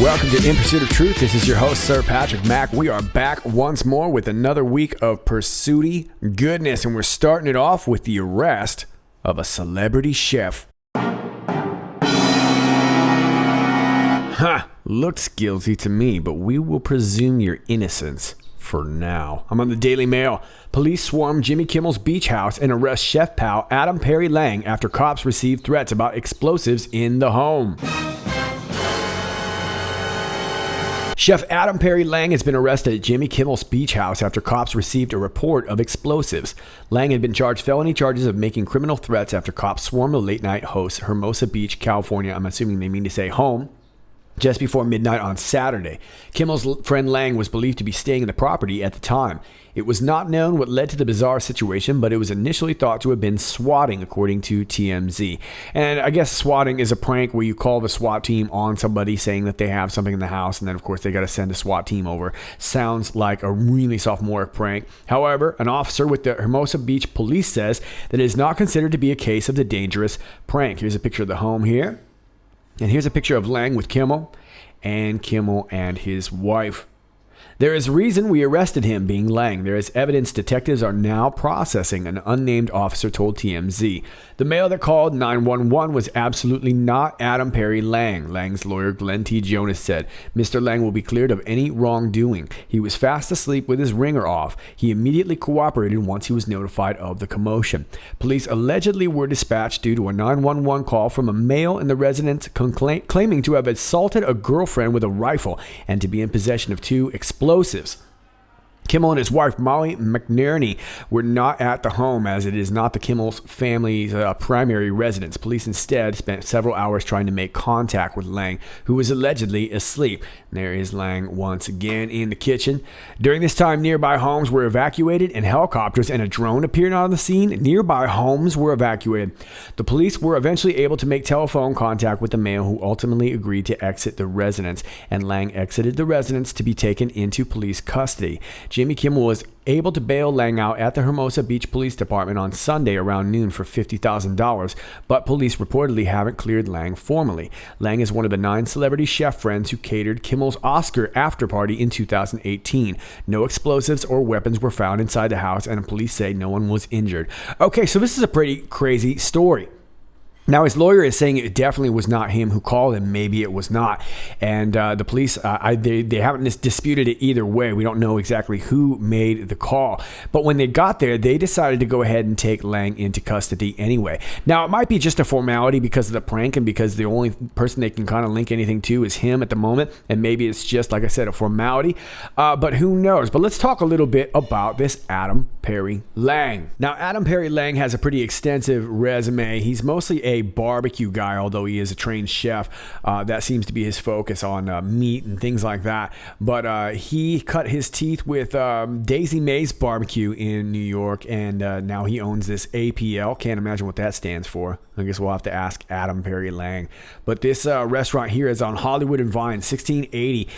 Welcome to In Pursuit of Truth. This is your host, Sir Patrick Mack. We are back once more with another week of pursuity goodness, and we're starting it off with the arrest of a celebrity chef. Looks guilty to me, but we will presume your innocence for now. I'm on the Daily Mail. Police swarm Jimmy Kimmel's beach house and arrest chef pal Adam Perry Lang after cops received threats about explosives in the home. Chef Adam Perry Lang has been arrested at Jimmy Kimmel's beach house after cops received a report of explosives. Lang had been charged felony charges of making criminal threats after cops swarmed the late-night host, Hermosa Beach, California. I'm assuming they mean to say home. Just before midnight on Saturday. Kimmel's friend Lang was believed to be staying in the property at the time. It was not known what led to the bizarre situation, but it was initially thought to have been swatting, according to TMZ. And I guess swatting is a prank where you call the SWAT team on somebody saying that they have something in the house, and then of course they got to send a SWAT team over. Sounds like a really sophomoric prank. However, an officer with the Hermosa Beach Police says that it is not considered to be a case of the dangerous prank. Here's a picture of the home here. And here's a picture of Lang with Kimmel and his wife. There is reason we arrested him, being Lang. There is evidence detectives are now processing, an unnamed officer told TMZ. The male that called 911 was absolutely not Adam Perry Lang. Lang's lawyer, Glenn T. Jonas, said, Mr. Lang will be cleared of any wrongdoing. He was fast asleep with his ringer off. He immediately cooperated once he was notified of the commotion. Police allegedly were dispatched due to a 911 call from a male in the residence claiming to have assaulted a girlfriend with a rifle and to be in possession of two explosives. Kimmel and his wife, Molly McNerney, were not at the home as it is not the Kimmel's family's primary residence. Police instead spent several hours trying to make contact with Lang, who was allegedly asleep. And there is Lang once again in the kitchen. During this time, nearby homes were evacuated and helicopters and a drone appeared on the scene. Nearby homes were evacuated. The police were eventually able to make telephone contact with the male who ultimately agreed to exit the residence, and Lang exited the residence to be taken into police custody. Jimmy Kimmel was able to bail Lang out at the Hermosa Beach Police Department on Sunday around noon for $50,000, but police reportedly haven't cleared Lang formally. Lang is one of the 9 celebrity chef friends who catered Kimmel's Oscar after party in 2018. No explosives or weapons were found inside the house, and police say no one was injured. Okay, so this is a pretty crazy story. Now, his lawyer is saying it definitely was not him who called him. Maybe it was not. And the police, they haven't disputed it either way. We don't know exactly who made the call. But when they got there, they decided to go ahead and take Lang into custody anyway. Now, it might be just a formality because of the prank and because the only person they can kind of link anything to is him at the moment. And maybe it's just, like I said, a formality. But who knows? But let's talk a little bit about this Adam Perry Lang. Now, Adam Perry Lang has a pretty extensive resume. He's mostly a barbecue guy, although he is a trained chef. That seems to be his focus on meat and things like that. But he cut his teeth with Daisy Mae's Barbecue in New York, and now he owns this APL. Can't imagine what that stands for. I guess we'll have to ask Adam Perry Lang. But this restaurant here is on Hollywood and Vine, 1680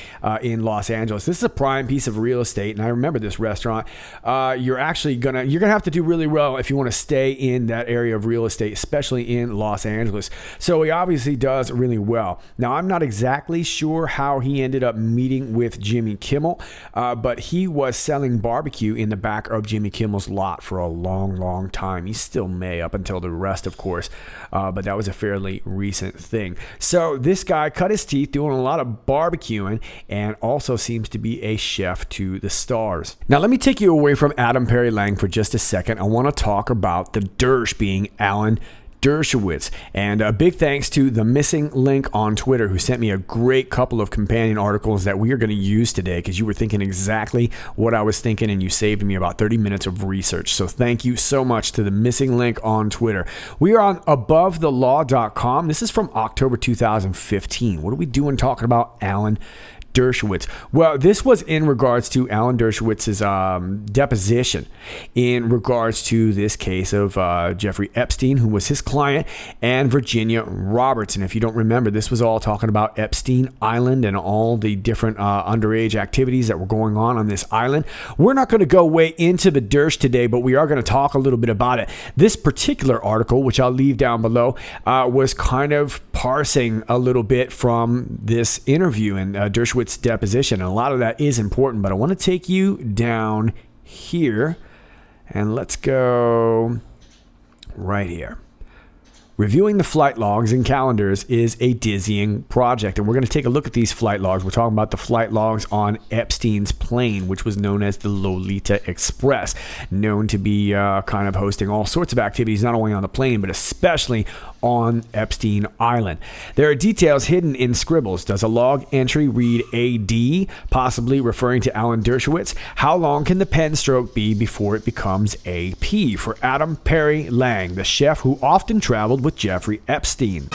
in Los Angeles. This is a prime piece of real estate, and I remember this restaurant. You're gonna have to do really well if you want to stay in that area of real estate, especially in Los Angeles. So he obviously does really well. Now, I'm not exactly sure how he ended up meeting with Jimmy Kimmel, but he was selling barbecue in the back of Jimmy Kimmel's lot for a long, long time. He still may up until the arrest, of course, but that was a fairly recent thing. So this guy cut his teeth doing a lot of barbecuing and also seems to be a chef to the stars. Now, let me take you away from Adam Perry Lang for just a second. I want to talk about the Dersh being Alan Dershowitz. And a big thanks to the Missing Link on Twitter, who sent me a great couple of companion articles that we are going to use today, because you were thinking exactly what I was thinking and you saved me about 30 minutes of research. So thank you so much to the Missing Link on Twitter. We are on abovethelaw.com. This is from October 2015. What are we doing talking about Alan Dershowitz? Well, this was in regards to Alan Dershowitz's deposition in regards to this case of Jeffrey Epstein, who was his client, and Virginia Roberts. And if you don't remember, this was all talking about Epstein Island and all the different underage activities that were going on this island. We're not going to go way into the Dersh today, but we are going to talk a little bit about it. This particular article, which I'll leave down below, was kind of parsing a little bit from this interview and Dershowitz's deposition. And a lot of that is important, but I want to take you down here and let's go right here. Reviewing the flight logs and calendars is a dizzying project, and we're going to take a look at these flight logs. We're talking about the flight logs on Epstein's plane, which was known as the Lolita Express, known to be kind of hosting all sorts of activities, not only on the plane, but especially on Epstein Island. There are details hidden in scribbles. Does a log entry read AD, possibly referring to Alan Dershowitz? How long can the pen stroke be before it becomes AP? For Adam Perry Lang, the chef who often traveled with Jeffrey Epstein.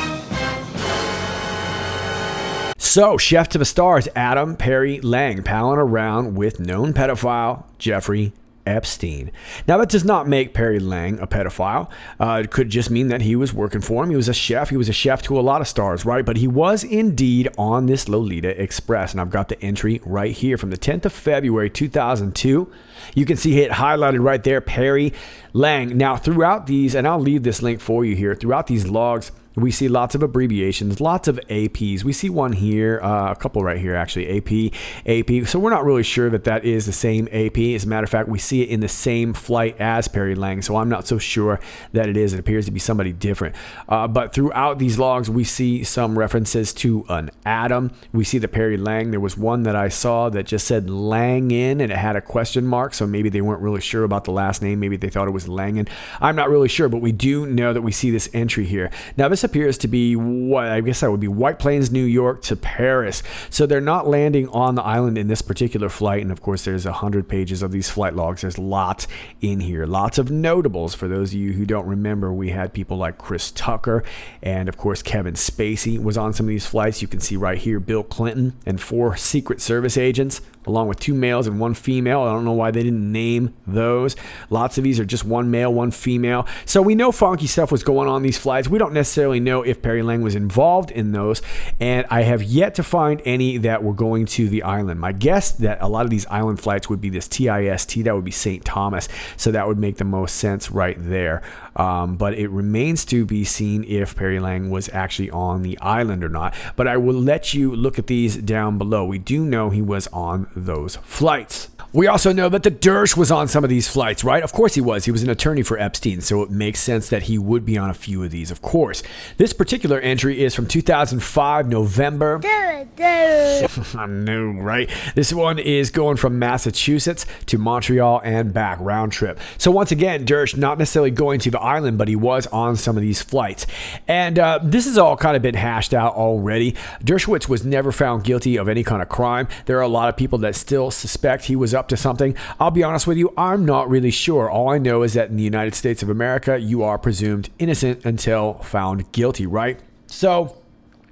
So, chef to the stars, Adam Perry Lang, palling around with known pedophile Jeffrey Epstein. Now, that does not make Perry Lang a pedophile. It could just mean that he was working for him. He was a chef. He was a chef to a lot of stars, right? But he was indeed on this Lolita Express. And I've got the entry right here from the 10th of February, 2002. You can see it highlighted right there, Perry Lang. Now, throughout these, and I'll leave this link for you here, throughout these logs, we see lots of abbreviations, lots of APs. We see one here, a couple right here, actually, AP. So we're not really sure that that is the same AP. As a matter of fact, we see it in the same flight as Perry Lang, so I'm not so sure that it is. It appears to be somebody different. But throughout these logs, we see some references to an Adam. We see the Perry Lang. There was one that I saw that just said Langin, and it had a question mark, so maybe they weren't really sure about the last name. Maybe they thought it was Langin. I'm not really sure, but we do know that we see this entry here. Now, this appears to be what I guess that would be White Plains, New York to Paris. So they're not landing on the island in this particular flight. And of course, there's 100 pages of these flight logs. There's lots in here, lots of notables. For those of you who don't remember, we had people like Chris Tucker, and of course Kevin Spacey was on some of these flights. You can see right here Bill Clinton and 4 Secret Service agents, along with 2 males and 1 female. I don't know why they didn't name those. Lots of these are just 1 male, 1 female. So we know funky stuff was going on these flights. We don't necessarily know if Perry Lang was involved in those, and I have yet to find any that were going to the island. My guess that a lot of these island flights would be this TIST, that would be St. Thomas, so that would make the most sense right there. But it remains to be seen if Perry Lang was actually on the island or not. But I will let you look at these down below. We do know he was on those flights. We also know that the Dersh was on some of these flights, right? Of course he was. He was an attorney for Epstein, so it makes sense that he would be on a few of these, of course. This particular entry is from 2005, November. I know, right? This one is going from Massachusetts to Montreal and back, round trip. So once again, Dersh not necessarily going to the island, but he was on some of these flights. And this has all kind of been hashed out already. Dershowitz was never found guilty of any kind of crime. There are a lot of people that still suspect he was up to something. I'll be honest with you, I'm not really sure. All I know is that in the United States of America, you are presumed innocent until found guilty, right? So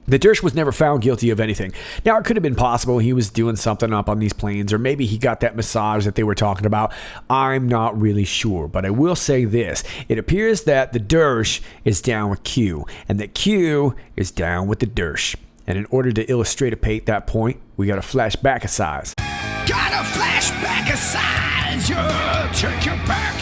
the Dersh was never found guilty of anything. Now, it could have been possible he was doing something up on these planes, or maybe he got that massage that they were talking about. I'm not really sure, but I will say this. It appears that the Dersh is down with Q, and that Q is down with the Dersh. And in order to illustrate that point, we got to flash back a size. Gotta flash back a size, yeah, take you back,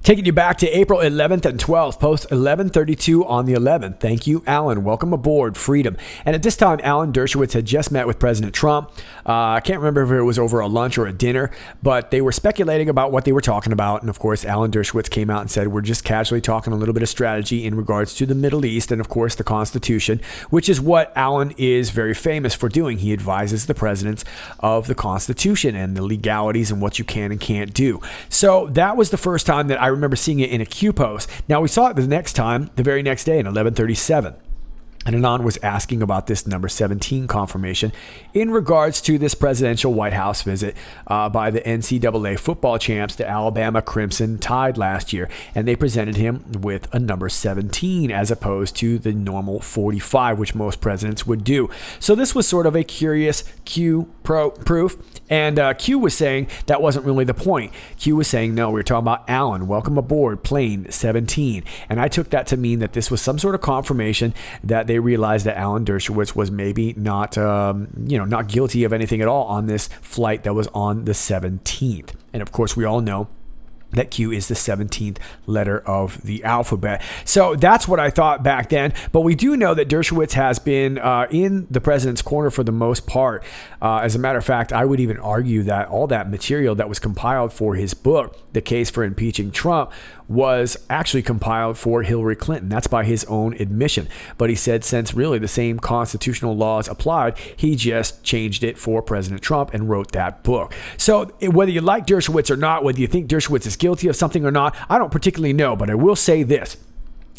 Taking you back to April 11th and 12th, post 11:32 on the 11th. Thank you, Alan. Welcome aboard, Freedom. And at this time, Alan Dershowitz had just met with President Trump. I can't remember if it was over a lunch or a dinner, but they were speculating about what they were talking about. And of course, Alan Dershowitz came out and said, we're just casually talking a little bit of strategy in regards to the Middle East and, of course, the Constitution, which is what Alan is very famous for doing. He advises the presidents of the Constitution and the legalities and what you can and can't do. So that was the first time that I remember seeing it in a Q post. Now, we saw it the next time, the very next day in 11:37. And Anon was asking about this number 17 confirmation in regards to this presidential White House visit by the NCAA football champs, the Alabama Crimson Tide last year. And they presented him with a number 17 as opposed to the normal 45, which most presidents would do. So this was sort of a curious Q proof. And Q was saying that wasn't really the point. Q was saying, no, we were talking about Allen. Welcome aboard, plane 17. And I took that to mean that this was some sort of confirmation that they realized that Alan Dershowitz was maybe not, not guilty of anything at all on this flight that was on the 17th. And of course, we all know that Q is the 17th letter of the alphabet. So that's what I thought back then. But we do know that Dershowitz has been in the president's corner for the most part. As a matter of fact, I would even argue that all that material that was compiled for his book, The Case for Impeaching Trump, was actually compiled for Hillary Clinton. That's by his own admission. But he said since really the same constitutional laws applied, he just changed it for President Trump and wrote that book. So whether you like Dershowitz or not, whether you think Dershowitz is guilty of something or not, I don't particularly know, but I will say this.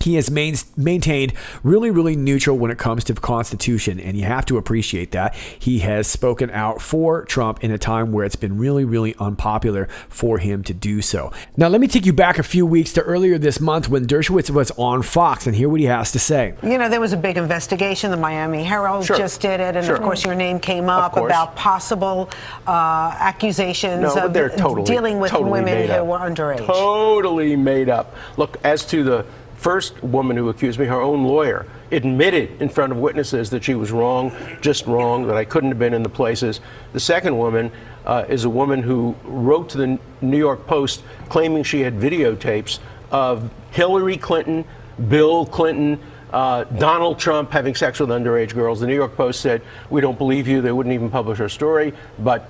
He has maintained really, really neutral when it comes to the Constitution, and you have to appreciate that. He has spoken out for Trump in a time where it's been really, really unpopular for him to do so. Now, let me take you back a few weeks to earlier this month when Dershowitz was on Fox, and hear what he has to say. You know, there was a big investigation. The Miami Herald just did it, and of course your name came up about possible accusations of dealing with women who were underage. Totally made up. Look, as to the first woman who accused me, her own lawyer admitted in front of witnesses that she was wrong, just wrong, that I couldn't have been in the places. The second woman is a woman who wrote to the New York Post claiming she had videotapes of Hillary Clinton, Bill Clinton, Donald Trump having sex with underage girls. The New York Post said, we don't believe you. They wouldn't even publish her story, but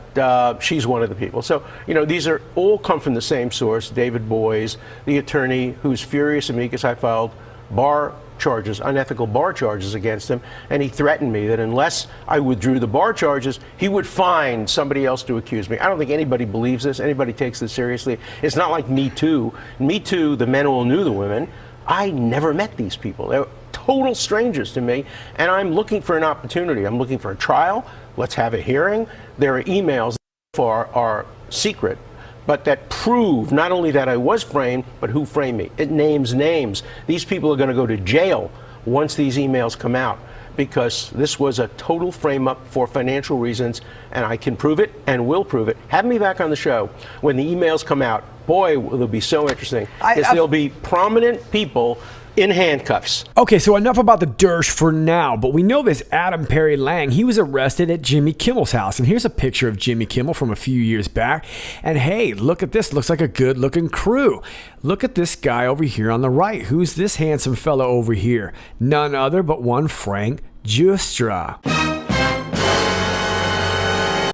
she's one of the people. So, you know, these are all come from the same source. David Boies, the attorney who's furious at me because I filed unethical bar charges against him, and he threatened me that unless I withdrew the bar charges, he would find somebody else to accuse me. I don't think anybody believes this. Anybody takes this seriously. It's not like Me Too. Me Too, the men all knew the women. I never met these people. They're total strangers to me, and I'm looking for an opportunity. I'm looking for a trial. Let's have a hearing. There are emails that are secret, but that prove not only that I was framed, but who framed me. It names names. These people are going to go to jail once these emails come out, because this was a total frame-up for financial reasons, and I can prove it and will prove it. Have me back on the show when the emails come out. Boy, will it be so interesting. There'll be prominent people in handcuffs. Okay, so enough about the Dersh for now, but we know this Adam Perry Lang, he was arrested at Jimmy Kimmel's house. And here's a picture of Jimmy Kimmel from a few years back. And hey, look at this. Looks like a good looking crew. Look at this guy over here on the right. Who's this handsome fella over here? None other but one Frank Giustra.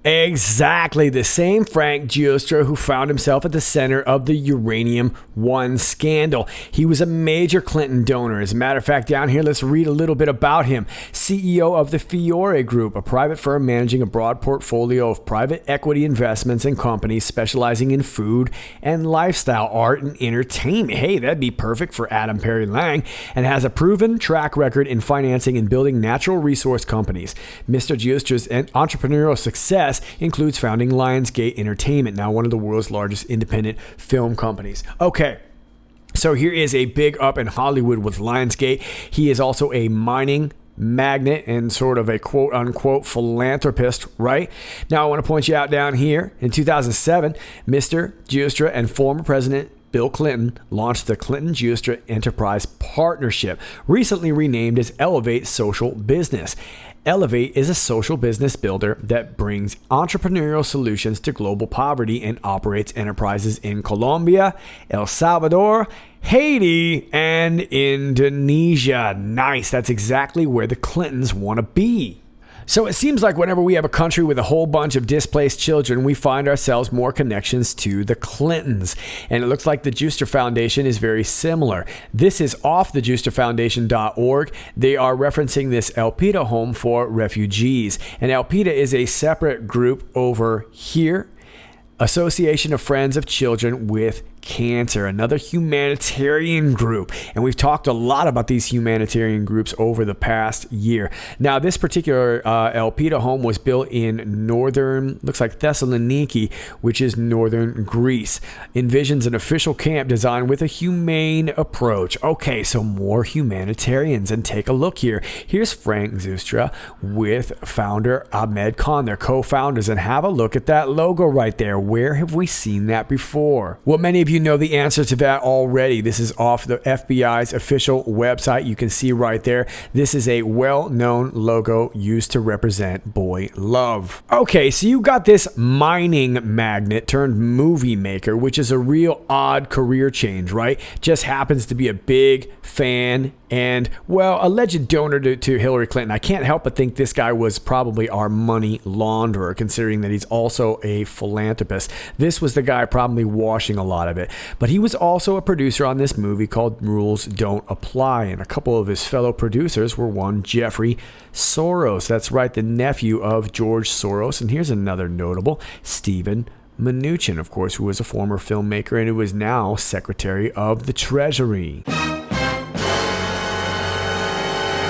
Exactly, the same Frank Giustra who found himself at the center of the Uranium One scandal. He was a major Clinton donor. As a matter of fact, down here, let's read a little bit about him. CEO of the Fiore Group, a private firm managing a broad portfolio of private equity investments and companies specializing in food and lifestyle, art, and entertainment. Hey, that'd be perfect for Adam Perry Lang, and has a proven track record in financing and building natural resource companies. Mr. Giustra's entrepreneurial success includes founding Lionsgate Entertainment, now one of the world's largest independent film companies. Okay, so here is a big up in Hollywood with Lionsgate. He is also a mining magnate and sort of a quote-unquote philanthropist, right? Now, I want to point you out down here. In 2007, Mr. Giustra and former President Bill Clinton launched the Clinton-Giustra Enterprise Partnership, recently renamed as Elevate Social Business. Elevate is a social business builder that brings entrepreneurial solutions to global poverty and operates enterprises in Colombia, El Salvador, Haiti, and Indonesia. Nice. That's exactly where the Clintons want to be. So it seems like whenever we have a country with a whole bunch of displaced children, we find ourselves more connections to the Clintons. And it looks like the Giustra Foundation is very similar. This is off the GiustraFoundation.org. They are referencing this ELPITA home for refugees. And ELPITA is a separate group over here. Association of Friends of Children with Cancer, another humanitarian group. And we've talked a lot about these humanitarian groups over the past year. Now, this particular IPOT home was built in northern, looks like Thessaloniki, which is northern Greece. Envisions an official camp designed with a humane approach. Okay, so more humanitarians. And take a look here. Here's Frank Zustra with founder Ahmed Khan. They're co-founders. And have a look at that logo right there. Where have we seen that before? Well, many of you know the answer to that already. This is off the FBI's official website. You can see right there. This is a well-known logo used to represent boy love. Okay, so you got this mining magnate turned movie maker, which is a real odd career change, right? Just happens to be a big fan and, well, alleged donor to Hillary Clinton. I can't help but think this guy was probably our money launderer, considering that he's also a philanthropist. This was the guy probably washing a lot of it. But he was also a producer on this movie called Rules Don't Apply, and a couple of his fellow producers were one Jeffrey Soros. That's right, the nephew of George Soros. And here's another notable, Stephen Mnuchin, of course, who was a former filmmaker and who is now Secretary of the Treasury.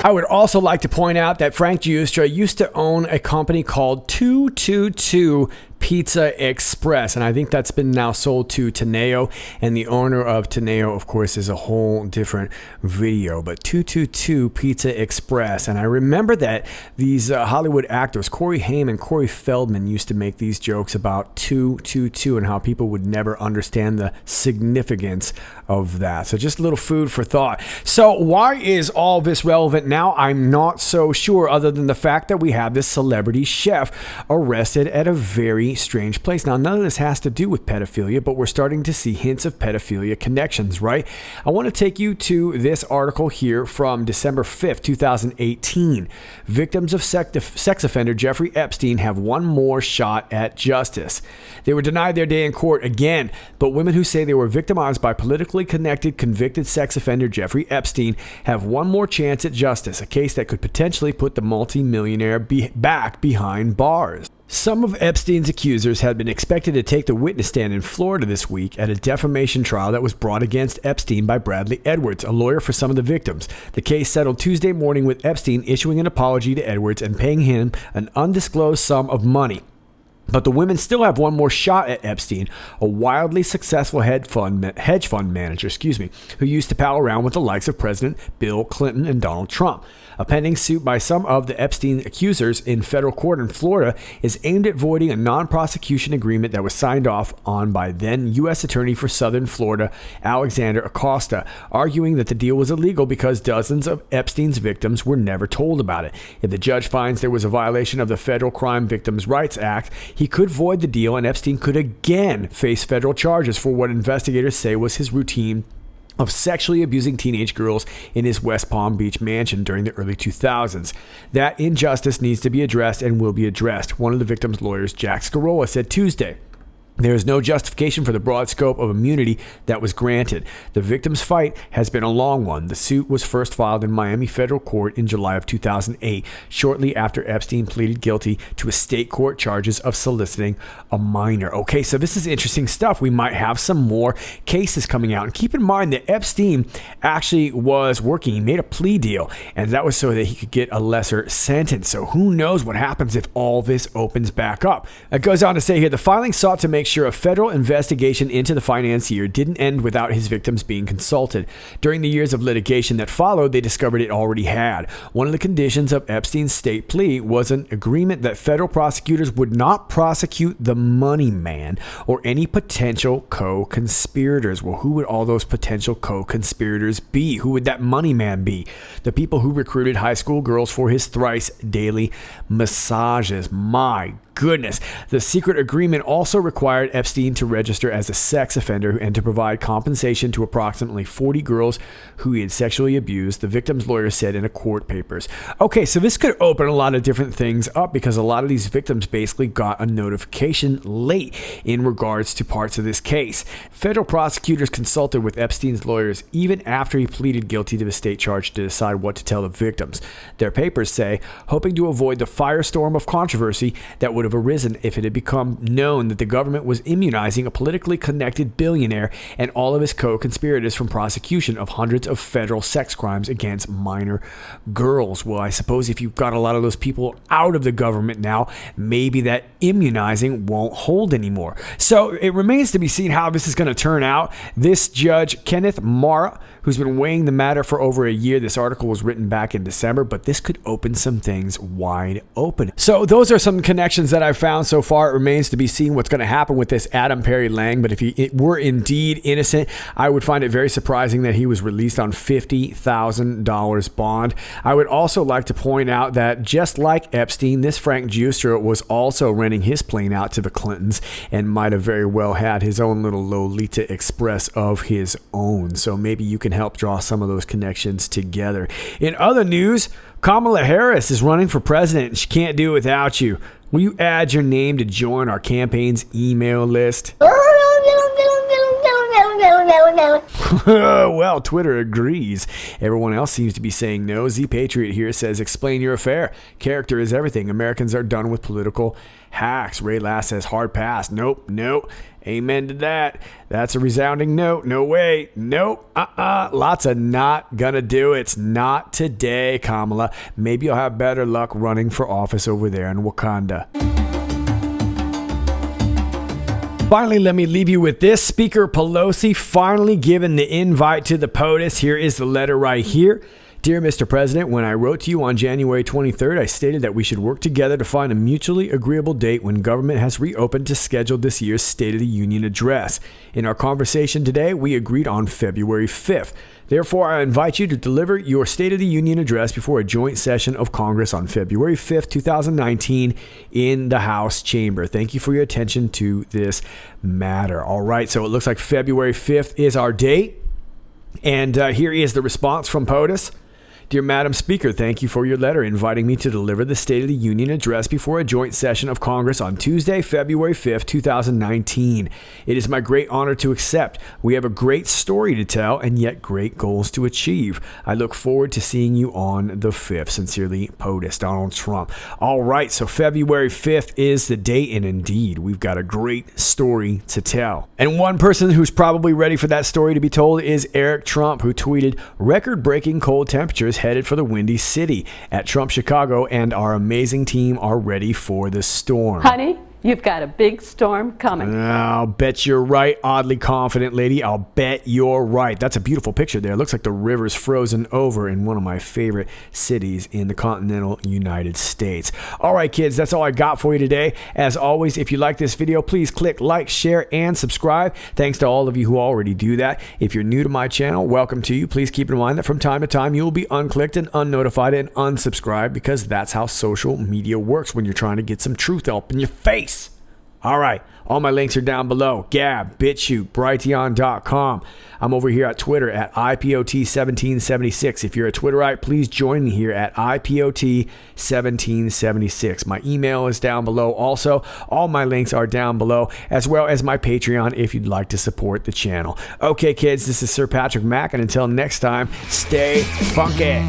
I would also like to point out that Frank Giustra used to own a company called 222 Pizza Express, and I think that's been now sold to Teneo, and the owner of Teneo, of course, is a whole different video. But 222 Pizza Express, and I remember that these Hollywood actors, Corey Haim and Corey Feldman, used to make these jokes about 222 and how people would never understand the significance of that. So just a little food for thought. So why is all this relevant now? I'm not so sure, other than the fact that we have this celebrity chef arrested at a very strange place. Now, none of this has to do with pedophilia, but we're starting to see hints of pedophilia connections, right? I want to take you to this article here from December 5th, 2018. Victims of sex offender Jeffrey Epstein have one more shot at justice. They were denied their day in court again, but women who say they were victimized by politically connected convicted sex offender Jeffrey Epstein have one more chance at justice, a case that could potentially put the multi-millionaire back behind bars. Some of Epstein's accusers had been expected to take the witness stand in Florida this week at a defamation trial that was brought against Epstein by Bradley Edwards, a lawyer for some of the victims. The case settled Tuesday morning with Epstein issuing an apology to Edwards and paying him an undisclosed sum of money. But the women still have one more shot at Epstein, a wildly successful hedge fund manager, who used to pal around with the likes of President Bill Clinton and Donald Trump. A pending suit by some of the Epstein accusers in federal court in Florida is aimed at voiding a non-prosecution agreement that was signed off on by then U.S. Attorney for Southern Florida, Alexander Acosta, arguing that the deal was illegal because dozens of Epstein's victims were never told about it. If the judge finds there was a violation of the Federal Crime Victims' Rights Act, he could void the deal, and Epstein could again face federal charges for what investigators say was his routine of sexually abusing teenage girls in his West Palm Beach mansion during the early 2000s. That injustice needs to be addressed and will be addressed, one of the victims' lawyers, Jack Scarola, said Tuesday. There is no justification for the broad scope of immunity that was granted. The victim's fight has been a long one. The suit was first filed in Miami federal court in July of 2008, shortly after Epstein pleaded guilty to a state court charges of soliciting a minor. Okay, so this is interesting stuff. We might have some more cases coming out. And keep in mind that Epstein actually was working. He made a plea deal, and that was so that he could get a lesser sentence. So who knows what happens if all this opens back up. It goes on to say here, the filing sought to make sure a federal investigation into the financier didn't end without his victims being consulted. During the years of litigation that followed, they discovered it already had. One of the conditions of Epstein's state plea was an agreement that federal prosecutors would not prosecute the money man or any potential co-conspirators. Well, who would all those potential co-conspirators be? Who would that money man be? The people who recruited high school girls for his thrice daily massages. My goodness. The secret agreement also required Epstein to register as a sex offender and to provide compensation to approximately 40 girls who he had sexually abused, the victim's lawyer said in a court papers. Okay, so this could open a lot of different things up because a lot of these victims basically got a notification late in regards to parts of this case. Federal prosecutors consulted with Epstein's lawyers even after he pleaded guilty to the state charge to decide what to tell the victims. Their papers say, hoping to avoid the firestorm of controversy that would have arisen if it had become known that the government was immunizing a politically connected billionaire and all of his co-conspirators from prosecution of hundreds of federal sex crimes against minor girls. Well, I suppose if you've got a lot of those people out of the government now, maybe that immunizing won't hold anymore. So it remains to be seen how this is going to turn out. This Judge Kenneth Mara, who's been weighing the matter for over a year, this article was written back in December, but this could open some things wide open. So those are some connections that I've found so far. It remains to be seen what's going to happen with this Adam Perry Lang, but if he were indeed innocent, I would find it very surprising that he was released on $50,000 bond. I would also like to point out that just like Epstein, this Frank Giustra was also renting his plane out to the Clintons and might have very well had his own little Lolita Express of his own. So maybe you can help draw some of those connections together. In other news, Kamala Harris is running for president and she can't do it without you. Will you add your name to join our campaign's email list? Well, Twitter agrees. Everyone else seems to be saying no. Z Patriot here says, explain your affair. Character is everything. Americans are done with political hacks. Ray Lass says, hard pass. Nope. Amen to that. That's a resounding no. No way. Nope. Lots of not gonna do it. It's not today, Kamala. Maybe you'll have better luck running for office over there in Wakanda. Finally, let me leave you with this. Speaker Pelosi finally given the invite to the POTUS. Here is the letter right here. Dear Mr. President, when I wrote to you on January 23rd, I stated that we should work together to find a mutually agreeable date when government has reopened to schedule this year's State of the Union address. In our conversation today, we agreed on February 5th. Therefore, I invite you to deliver your State of the Union address before a joint session of Congress on February 5th, 2019 in the House chamber. Thank you for your attention to this matter. All right, so it looks like February 5th is our date. And here is the response from POTUS. Dear Madam Speaker, thank you for your letter inviting me to deliver the State of the Union address before a joint session of Congress on Tuesday, February 5th, 2019. It is my great honor to accept. We have a great story to tell and yet great goals to achieve. I look forward to seeing you on the 5th. Sincerely, POTUS, Donald Trump. All right, so February 5th is the date, and indeed, we've got a great story to tell. And one person who's probably ready for that story to be told is Eric Trump, who tweeted, record-breaking cold temperatures headed for the Windy City. At Trump Chicago and our amazing team are ready for the storm. Honey, you've got a big storm coming. I'll bet you're right, oddly confident lady. I'll bet you're right. That's a beautiful picture there. It looks like the river's frozen over in one of my favorite cities in the continental United States. All right, kids, that's all I got for you today. As always, if you like this video, please click like, share, and subscribe. Thanks to all of you who already do that. If you're new to my channel, welcome to you. Please keep in mind that from time to time, you will be unclicked and unnotified and unsubscribed because that's how social media works when you're trying to get some truth up in your face. All right, all my links are down below. Gab, BitChute, Brighteon.com. I'm over here at Twitter at IPOT1776. If you're a Twitterite, please join me here at IPOT1776. My email is down below also. All my links are down below, as well as my Patreon if you'd like to support the channel. Okay, kids, this is Sir Patrick Mack, and until next time, stay funky.